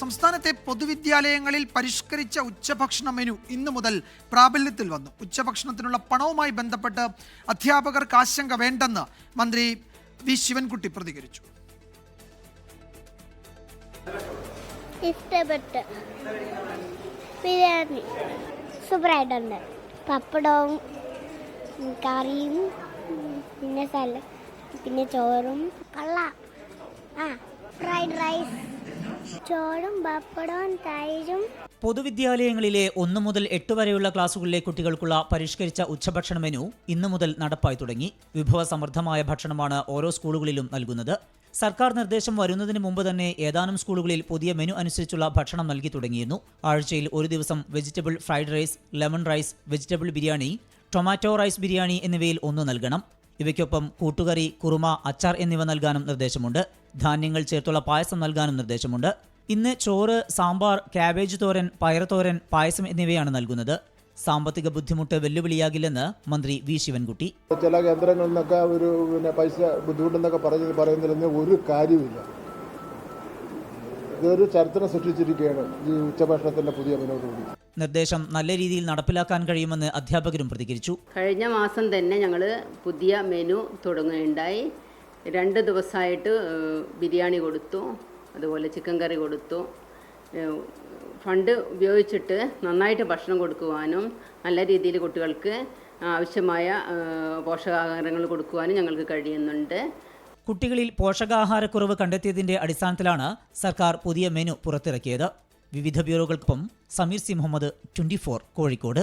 സംസ്ഥാനത്തെ പൊതുവിദ്യാലയങ്ങളിൽ പരിഷ്കരിച്ച ഉച്ചഭക്ഷണ മെനു ഇന്നു മുതൽ പ്രാബല്യത്തിൽ വന്നു. ഉച്ചഭക്ഷണത്തിനുള്ള പണവുമായി ബന്ധപ്പെട്ട് അധ്യാപകർക്ക് ആശങ്ക വേണ്ടെന്ന് മന്ത്രി വി ശിവൻകുട്ടി പ്രതികരിച്ചു. ഇഷ്ടപ്പെട്ട് ബിരിയാണി സൂപ്പറായിട്ടുണ്ട്. പപ്പടവും കറിയും പിന്നെ ചോറും ഫ്രൈഡ് റൈസ് ചോറും പപ്പടവും തൈരും. പൊതുവിദ്യാലയങ്ങളിലെ 1 മുതൽ 8 വരെയുള്ള ക്ലാസുകളിലെ കുട്ടികൾക്കുള്ള പരിഷ്കരിച്ച ഉച്ചഭക്ഷണ മെനു ഇന്നു മുതൽ നടപ്പായി തുടങ്ങി. വിഭവസമൃദ്ധമായ ഭക്ഷണമാണ് ഓരോ സ്കൂളുകളിലും നൽകുന്നത്. സർക്കാർ നിർദ്ദേശം വരുന്നതിന് മുമ്പ് തന്നെ ഏതാനും സ്കൂളുകളിൽ പുതിയ മെനു അനുസരിച്ചുള്ള ഭക്ഷണം നൽകി തുടങ്ങിയിരുന്നു. ആഴ്ചയിൽ ഒരു ദിവസം vegetable fried rice, lemon rice, vegetable biryani, tomato rice biryani എന്നിവയിൽ ഒന്ന് നൽകണം. ഇവയ്ക്കൊപ്പം കൂട്ടുകറി, കുറുമ, അച്ചാർ എന്നിവ നൽകാനും നിർദ്ദേശമുണ്ട്. ധാന്യങ്ങൾ ചേർത്തുള്ള പായസം നൽകാനും നിർദ്ദേശമുണ്ട്. ഇന്ന് ചോറ്, സാമ്പാർ, ക്യാബേജ് തോരൻ, പയറുതോരൻ, പായസം എന്നിവയാണ് നൽകുന്നത്. സാമ്പത്തിക ബുദ്ധിമുട്ട് വെല്ലുവിളിയാകില്ലെന്ന് മന്ത്രി വി ശിവൻകുട്ടി. ചില കേന്ദ്രങ്ങളിൽ നിന്നൊക്കെ ഒരു പൈസ ബുദ്ധിമുട്ടെന്നൊക്കെ പറയുന്നതിലൊന്നും ഒരു കാര്യമില്ല. ഇതൊരു ചരിത്രം സൃഷ്ടിച്ചിരിക്കുകയാണ് ഈ ഉച്ചഭക്ഷണത്തിന്റെ പുതിയ മെനുവോടുകൂടി. നിർദ്ദേശം നല്ല രീതിയിൽ നടപ്പിലാക്കാൻ കഴിയുമെന്ന് അധ്യാപകരും പ്രതികരിച്ചു. കഴിഞ്ഞ മാസം തന്നെ ഞങ്ങൾ പുതിയ മെനു തുടങ്ങുകയുണ്ടായി. 2 ദിവസമായിട്ട് ബിരിയാണി കൊടുത്തു, അതുപോലെ ചിക്കൻ കറി കൊടുത്തു. ഫണ്ട് ഉപയോഗിച്ചിട്ട് നന്നായിട്ട് ഭക്ഷണം കൊടുക്കുവാനും നല്ല രീതിയിൽ കുട്ടികൾക്ക് ആവശ്യമായ പോഷകാഹാരങ്ങൾ കൊടുക്കുവാനും ഞങ്ങൾക്ക് കഴിയുന്നുണ്ട്. കുട്ടികളിൽ പോഷകാഹാരക്കുറവ് കണ്ടെത്തിയതിന്റെ അടിസ്ഥാനത്തിലാണ് സർക്കാർ പുതിയ മെനു പുറത്തിറക്കിയത്. വിവിധ ബ്യൂറോകൾക്കൊപ്പം സമീർ സി മുഹമ്മദ്, 24 കോഴിക്കോട്.